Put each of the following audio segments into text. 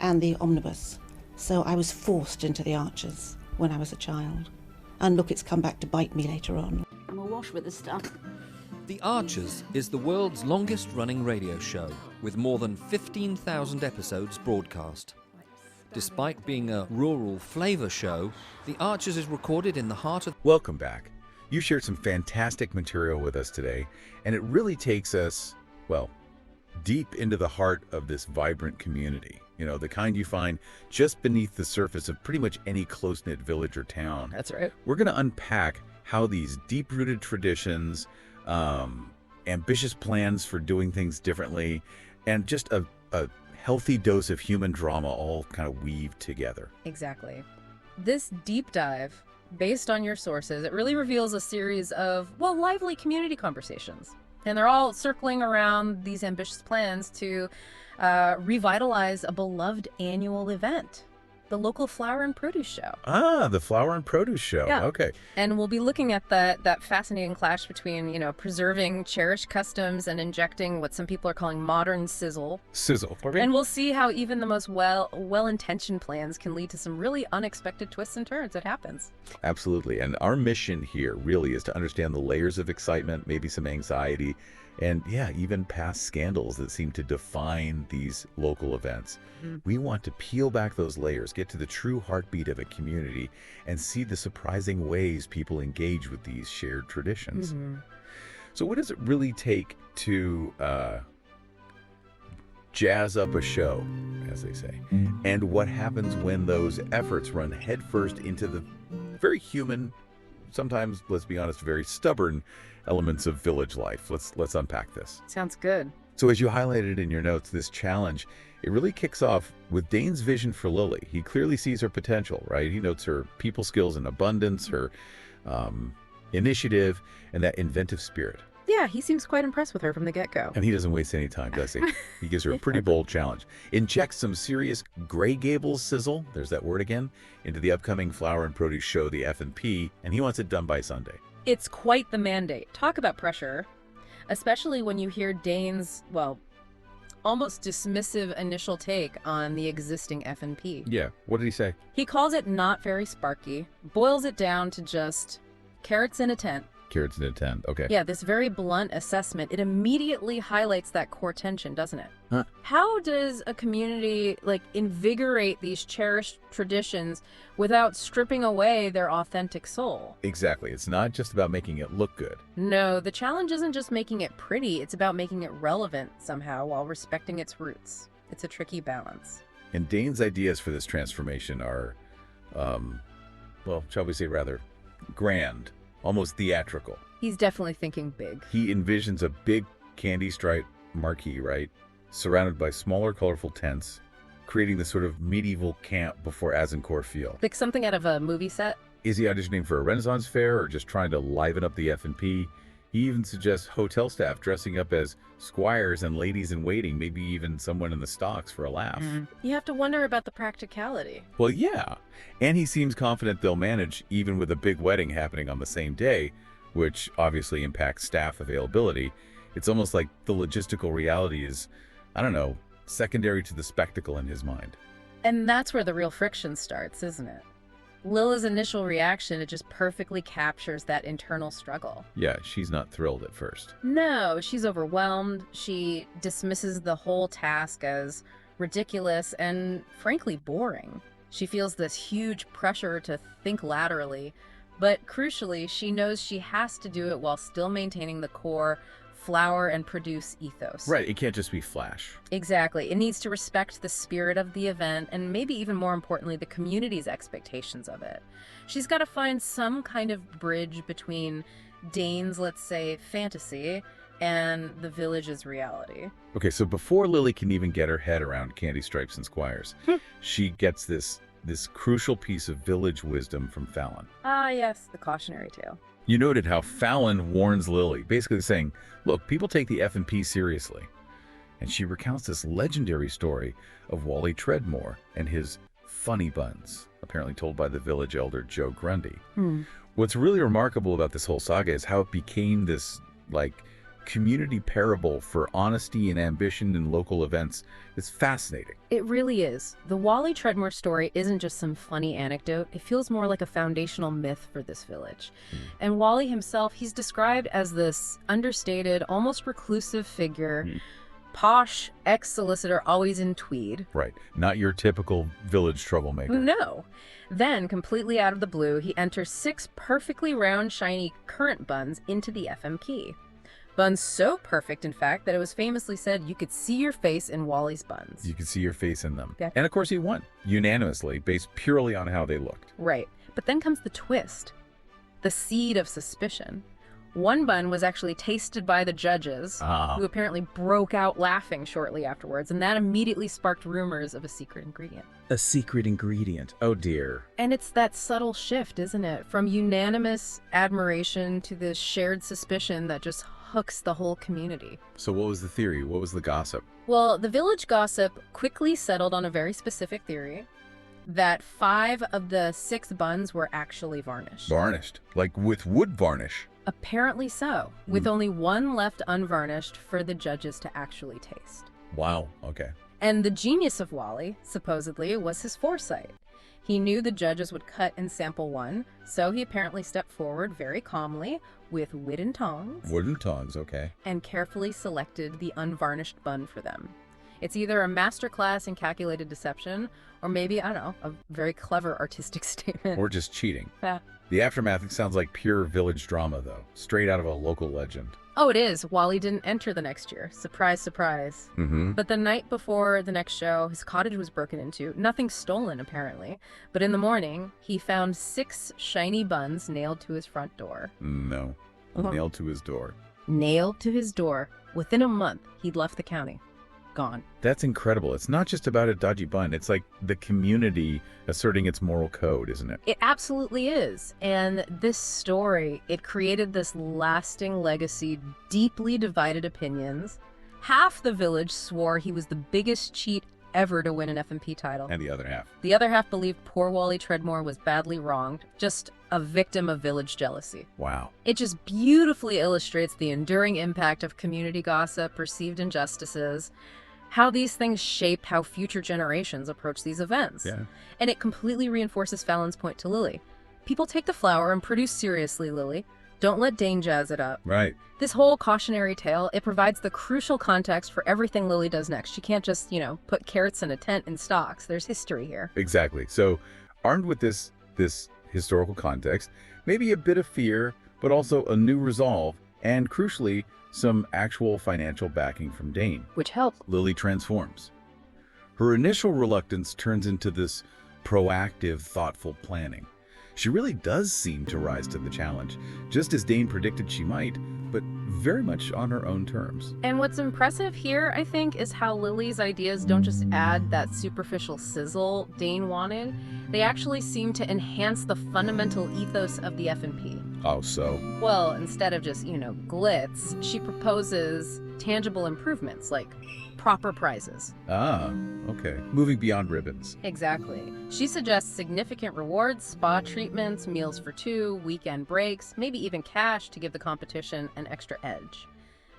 and the omnibus. So I was forced into the Archers when I was a child. And look, it's come back to bite me later on. I'm awash with this stuff. The Archers is the world's longest-running radio show, with more than 15,000 episodes broadcast. Despite being a rural flavour show, The Archers is recorded in the heart of... Welcome back. You shared some fantastic material with us today, and it really takes us, well, deep into the heart of this vibrant community. You know, the kind you find just beneath the surface of pretty much any close-knit village or town. That's right. We're going to unpack how these deep-rooted traditions, ambitious plans for doing things differently, and just a healthy dose of human drama all kind of weaved together. Exactly. This deep dive, based on your sources, it really reveals a series of, well, lively community conversations. And they're all circling around these ambitious plans to revitalize a beloved annual event, the local flower and produce show. Ah, the flower and produce show. Yeah. Okay. And we'll be looking at that fascinating clash between, you know, preserving cherished customs and injecting what some people are calling modern sizzle. Sizzle. And we'll see how even the most well-intentioned plans can lead to some really unexpected twists and turns. It happens. Absolutely. And our mission here really is to understand the layers of excitement, maybe some anxiety, and yeah, even past scandals that seem to define these local events. We want to peel back those layers, get to the true heartbeat of a community, and see the surprising ways people engage with these shared traditions. So what does it really take to jazz up a show, as they say? And what happens when those efforts run headfirst into the very human, sometimes, let's be honest, very stubborn elements of village life? Let's unpack this. Sounds good. So as you highlighted in your notes, this challenge, it really kicks off with Dane's vision for Lily. He clearly sees her potential, right? He notes her people skills and abundance, her initiative, and that inventive spirit. Yeah, he seems quite impressed with her from the get-go. And he doesn't waste any time, does he? He gives her a pretty bold challenge. Inject some serious Grey Gables sizzle, there's that word again, into the upcoming flower and produce show, the F&P, and he wants it done by Sunday. It's quite the mandate. Talk about pressure, especially when you hear Dane's, well, almost dismissive initial take on the existing F&P. Yeah, what did he say? He calls it not very sparky, boils it down to just carrots in a tent. Carrots in a tent, okay. Yeah, this very blunt assessment, it immediately highlights that core tension, doesn't it? Huh. How does a community, like, invigorate these cherished traditions without stripping away their authentic soul? Exactly. It's not just about making it look good. No, the challenge isn't just making it pretty, it's about making it relevant somehow while respecting its roots. It's a tricky balance. And Dane's ideas for this transformation are, well, shall we say rather grand. Almost theatrical. He's definitely thinking big. He envisions a big candy-striped marquee, right? Surrounded by smaller, colorful tents, creating this sort of medieval camp before Azincourt feel. Like something out of a movie set? Is he auditioning for a Renaissance fair or just trying to liven up the F&P? He even suggests hotel staff dressing up as squires and ladies-in-waiting, maybe even someone in the stocks for a laugh. You have to wonder about the practicality. Well, yeah. And he seems confident they'll manage, even with a big wedding happening on the same day, which obviously impacts staff availability. It's almost like the logistical reality is, I don't know, secondary to the spectacle in his mind. And that's where the real friction starts, isn't it? Lila's initial reaction, it just perfectly captures that internal struggle. Yeah, she's not thrilled at first. No, she's overwhelmed. She dismisses the whole task as ridiculous and frankly boring. She feels this huge pressure to think laterally, but crucially, she knows she has to do it while still maintaining the core flower and produce ethos. Right, it can't just be flash. Exactly. It needs to respect the spirit of the event and maybe even more importantly, the community's expectations of it. She's got to find some kind of bridge between Dane's, let's say, fantasy and the village's reality. Okay, so before Lily can even get her head around candy stripes and squires, she gets this crucial piece of village wisdom from Fallon. Ah, yes, the cautionary tale. You noted how Fallon warns Lily, basically saying, look, people take the F&P seriously. And she recounts this legendary story of Wally Treadmore and his funny buns, apparently told by the village elder Joe Grundy. What's really remarkable about this whole saga is how it became this, like, community parable for honesty and ambition in local events is fascinating. It really is. The Wally Treadmore story isn't just some funny anecdote. It feels more like a foundational myth for this village. And Wally himself, he's described as this understated, almost reclusive figure, posh, ex-solicitor, always in tweed. Right. Not your typical village troublemaker. No. Then, completely out of the blue, he enters 6 perfectly round, shiny currant buns into the FMP. Buns so perfect, in fact, that it was famously said you could see your face in Wally's buns. You could see your face in them. Yeah. And of course he won, unanimously, based purely on how they looked. Right. But then comes the twist. The seed of suspicion. One bun was actually tasted by the judges, who apparently broke out laughing shortly afterwards, and that immediately sparked rumors of a secret ingredient. A secret ingredient. Oh dear. And it's that subtle shift, isn't it? From unanimous admiration to this shared suspicion that just hooks the whole community. So what was the theory? What was the gossip? Well, the village gossip quickly settled on a very specific theory that 5 of the 6 buns were actually varnished. Varnished. Like with wood varnish. Apparently so, with only 1 left unvarnished for the judges to actually taste. Wow. Okay. And the genius of Wally, supposedly, was his foresight. He knew the judges would cut and sample 1, so he apparently stepped forward very calmly with wooden tongs. Wooden tongs, okay. And carefully selected the unvarnished bun for them. It's either a masterclass in calculated deception, or maybe, I don't know, a very clever artistic statement. Or just cheating. Yeah. The aftermath sounds like pure village drama, though. Straight out of a local legend. Oh, it is. Wally didn't enter the next year. Surprise, surprise. But the night before the next show, his cottage was broken into. Nothing stolen, apparently. But in the morning, he found 6 shiny buns nailed to his front door. No. Nailed to his door. Nailed to his door. Within a month, he'd left the county. Gone. That's incredible. It's not just about a dodgy bun. It's like the community asserting its moral code, isn't it? It absolutely is. And this story, it created this lasting legacy, deeply divided opinions. Half the village swore he was the biggest cheat ever to win an FMP title. And the other half. The other half believed poor Wally Treadmore was badly wronged, just a victim of village jealousy. Wow. It just beautifully illustrates the enduring impact of community gossip, perceived injustices, how these things shape how future generations approach these events. Yeah. And it completely reinforces Fallon's point to Lily. People take the flower and produce seriously, Lily. Don't let Dane jazz it up. Right. This whole cautionary tale, it provides the crucial context for everything Lily does next. She can't just, put carrots in a tent in stocks. There's history here. Exactly. So armed with this historical context, maybe a bit of fear, but also a new resolve, and crucially, some actual financial backing from Dane. Which helps. Lily transforms. Her initial reluctance turns into this proactive, thoughtful planning. She really does seem to rise to the challenge, just as Dane predicted she might, but very much on her own terms. And what's impressive here, I think, is how Lily's ideas don't just add that superficial sizzle Dane wanted. They actually seem to enhance the fundamental ethos of the F&P. Oh, so? Well, instead of just, glitz, she proposes tangible improvements like proper prizes. Ah, okay. Moving beyond ribbons. Exactly. She suggests significant rewards, spa treatments, meals for 2, weekend breaks, maybe even cash to give the competition an extra edge.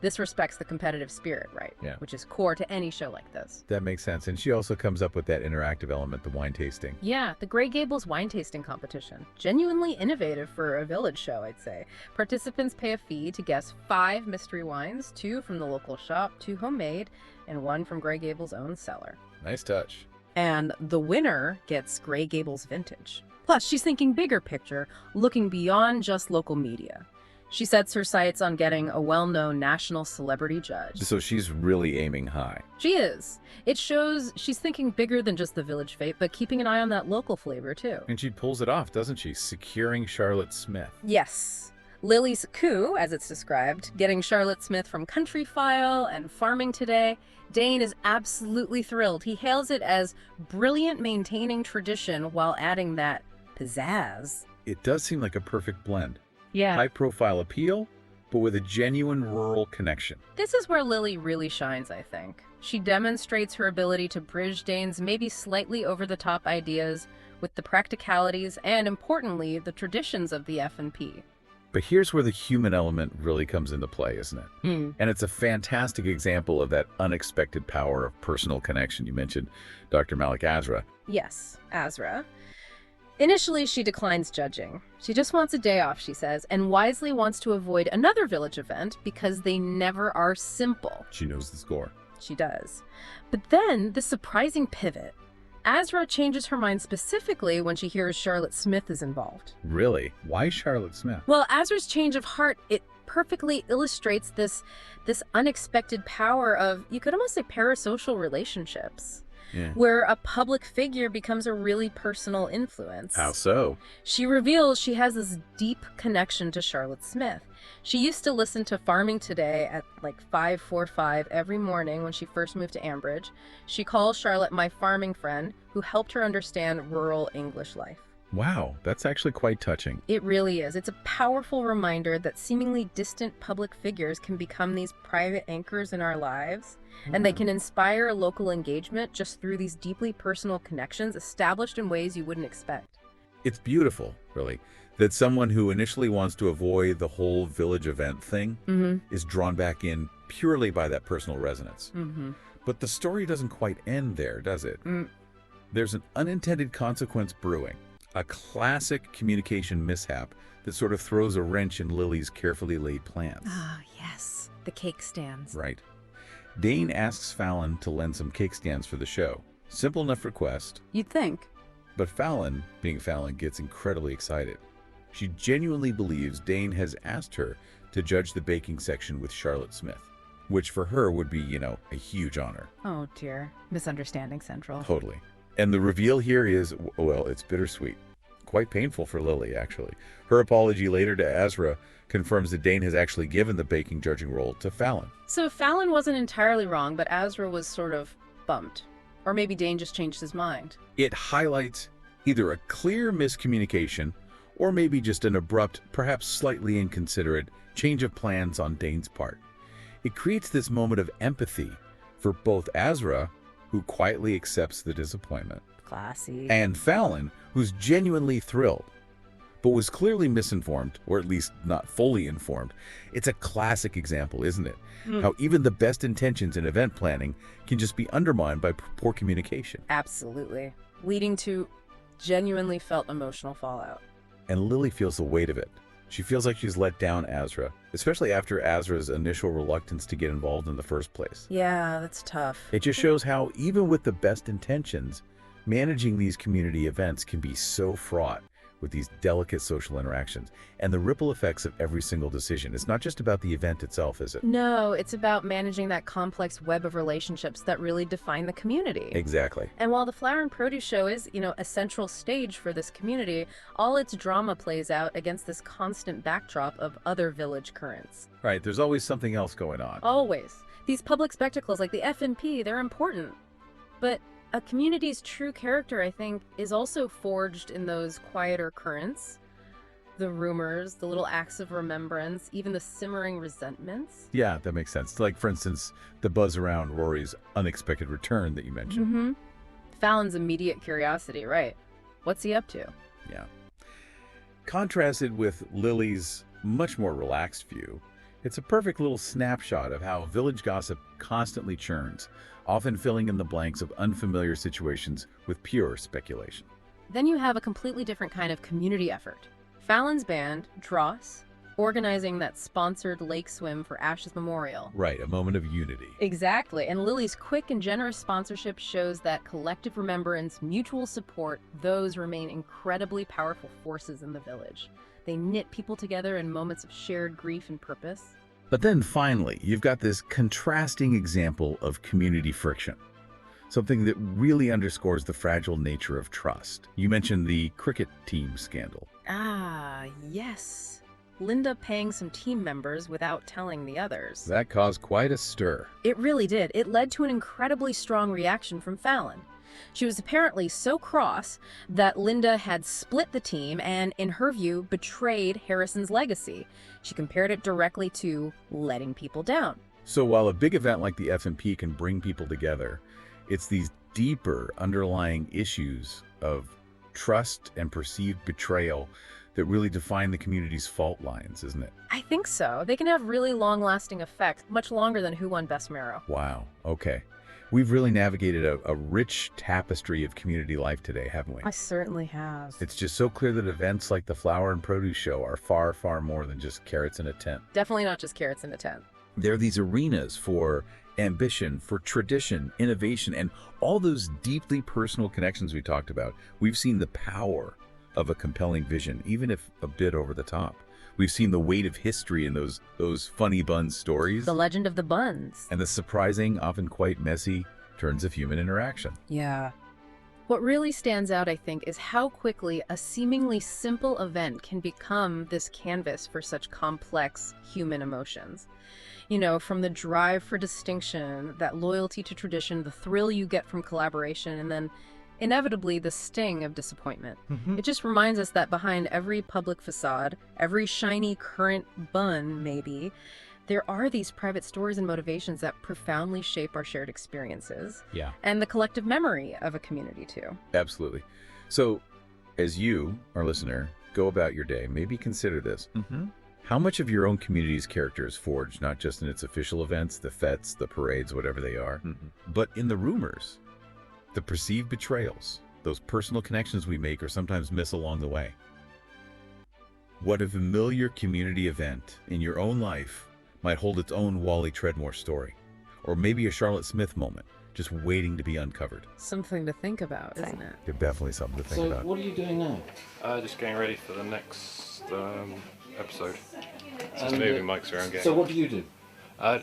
This respects the competitive spirit, right? Yeah. Which is core to any show like this. That makes sense. And she also comes up with that interactive element, the wine tasting. Yeah, the Grey Gables wine tasting competition. Genuinely innovative for a village show, I'd say. Participants pay a fee to guess 5 mystery wines, 2 from the local shop, 2 homemade, and 1 from Grey Gables' own cellar. Nice touch. And the winner gets Grey Gables vintage. Plus, she's thinking bigger picture, looking beyond just local media. She sets her sights on getting a well-known national celebrity judge. So she's really aiming high. She is. It shows she's thinking bigger than just the village fate, but keeping an eye on that local flavor, too. And she pulls it off, doesn't she? Securing Charlotte Smith. Yes. Lily's coup, as it's described, getting Charlotte Smith from Country File and Farming Today. Dane is absolutely thrilled. He hails it as brilliant maintaining tradition while adding that pizzazz. It does seem like a perfect blend. Yeah. High-profile appeal, but with a genuine rural connection. This is where Lily really shines, I think. She demonstrates her ability to bridge Dane's maybe slightly over-the-top ideas with the practicalities and, importantly, the traditions of the F&P. But here's where the human element really comes into play, isn't it? And it's a fantastic example of that unexpected power of personal connection. You mentioned Dr. Malik Azra. Yes, Azra. Initially, she declines judging. She just wants a day off, she says, and wisely wants to avoid another village event because they never are simple. She knows the score. She does. But then, the surprising pivot. Azra changes her mind specifically when she hears Charlotte Smith is involved. Really? Why Charlotte Smith? Well, Azra's change of heart, it perfectly illustrates this unexpected power of, you could almost say, parasocial relationships. Yeah. Where a public figure becomes a really personal influence. How so? She reveals she has this deep connection to Charlotte Smith. She used to listen to Farming Today at like 5:45 every morning when she first moved to Ambridge. She calls Charlotte my farming friend who helped her understand rural English life. Wow, that's actually quite touching. It really is. It's a powerful reminder that seemingly distant public figures can become these private anchors in our lives, and they can inspire local engagement just through these deeply personal connections established in ways you wouldn't expect. It's beautiful, really, that someone who initially wants to avoid the whole village event thing is drawn back in purely by that personal resonance. But the story doesn't quite end there, does it? There's an unintended consequence brewing. A classic communication mishap that sort of throws a wrench in Lily's carefully laid plans. Ah, yes. The cake stands. Right. Dane asks Fallon to lend some cake stands for the show. Simple enough request. You'd think. But Fallon, being Fallon, gets incredibly excited. She genuinely believes Dane has asked her to judge the baking section with Charlotte Smith, which for her would be, a huge honor. Oh, dear. Misunderstanding central. Totally. And the reveal here is, well, it's bittersweet. Quite painful for Lily, actually. Her apology later to Azra confirms that Dane has actually given the baking judging role to Fallon. So Fallon wasn't entirely wrong, but Azra was sort of bummed. Or maybe Dane just changed his mind. It highlights either a clear miscommunication or maybe just an abrupt, perhaps slightly inconsiderate change of plans on Dane's part. It creates this moment of empathy for both Azra, who quietly accepts the disappointment, Classy. and Fallon, who's genuinely thrilled, but was clearly misinformed, or at least not fully informed. It's a classic example, isn't it? How even the best intentions in event planning can just be undermined by poor communication. Absolutely. Leading to genuinely felt emotional fallout. And Lily feels the weight of it. She feels like she's let down Azra, especially after Azra's initial reluctance to get involved in the first place. Yeah, that's tough. It just shows how, even with the best intentions, managing these community events can be so fraught with these delicate social interactions and the ripple effects of every single decision. It's not just about the event itself, is it? No, it's about managing that complex web of relationships that really define the community. Exactly. And while the Flower and Produce Show is, a central stage for this community, all its drama plays out against this constant backdrop of other village currents. Right, there's always something else going on. Always. These public spectacles like the FNP, they're important. But a community's true character, I think, is also forged in those quieter currents. The rumors, the little acts of remembrance, even the simmering resentments. Yeah, that makes sense. Like, for instance, the buzz around Rory's unexpected return that you mentioned. Fallon's immediate curiosity, right? What's he up to? Yeah. Contrasted with Lily's much more relaxed view, it's a perfect little snapshot of how village gossip constantly churns, often filling in the blanks of unfamiliar situations with pure speculation. Then you have a completely different kind of community effort. Fallon's band, Dross, organizing that sponsored lake swim for Ash's memorial. Right, a moment of unity. Exactly, and Lily's quick and generous sponsorship shows that collective remembrance, mutual support, those remain incredibly powerful forces in the village. They knit people together in moments of shared grief and purpose. But then finally, you've got this contrasting example of community friction, something that really underscores the fragile nature of trust. You mentioned the cricket team scandal. Ah, yes. Linda paying some team members without telling the others. That caused quite a stir. It really did. It led to an incredibly strong reaction from Fallon. She was apparently so cross that Linda had split the team and, in her view, betrayed Harrison's legacy. She compared it directly to letting people down. So while a big event like the FMP can bring people together, it's these deeper underlying issues of trust and perceived betrayal that really define the community's fault lines, isn't it? I think so. They can have really long-lasting effects, much longer than Who Won Best Marrow. Wow. Okay. We've really navigated a rich tapestry of community life today, haven't we? I certainly have. It's just so clear that events like the Flower and Produce Show are far, far more than just carrots in a tent. Definitely not just carrots in a tent. They're these arenas for ambition, for tradition, innovation, and all those deeply personal connections we talked about. We've seen the power of a compelling vision, even if a bit over the top. We've seen the weight of history in those funny buns stories. The legend of the buns. And the surprising, often quite messy, turns of human interaction. Yeah. What really stands out, I think, is how quickly a seemingly simple event can become this canvas for such complex human emotions. You know, from the drive for distinction, that loyalty to tradition, the thrill you get from collaboration, and then inevitably the sting of disappointment. It just reminds us that behind every public facade, every shiny current bun maybe, there are these private stories and motivations that profoundly shape our shared experiences. Yeah. And the collective memory of a community too. Absolutely. So as you, our listener, go about your day, maybe consider this. How much of your own community's character is forged, not just in its official events, the fetes, the parades, whatever they are, but in the rumors, the perceived betrayals, those personal connections we make or sometimes miss along the way? What a familiar community event in your own life might hold its own Wally Treadmore story, or maybe a Charlotte Smith moment, just waiting to be uncovered. Something to think about, isn't it? They're definitely something to think about. So what are you doing now? Just getting ready for the next episode. Just And, moving mics around. So what do you do? I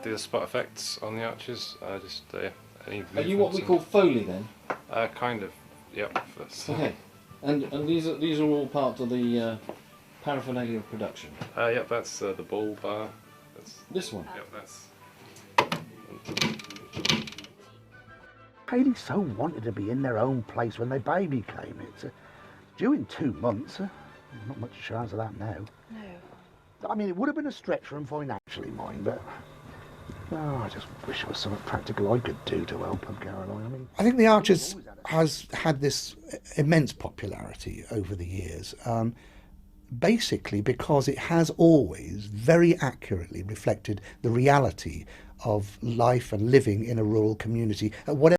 do the spot effects on the arches. Any Are you what we movements call Foley then? and- kind of. Yep. That's, Okay. And these are all part of the paraphernalia of production. Yep. That's the ball bar. That's. This one. Yep. That's. Haley so wanted to be in their own place when their baby came. It's due in 2 months. Not much chance of that now. No. I mean, it would have been a stretch for them financially, mind, but I just wish there was something practical I could do to help them, Caroline. I mean, I think The Archers has had this immense popularity over the years, basically because it has always very accurately reflected the reality of life and living in a rural community at whatever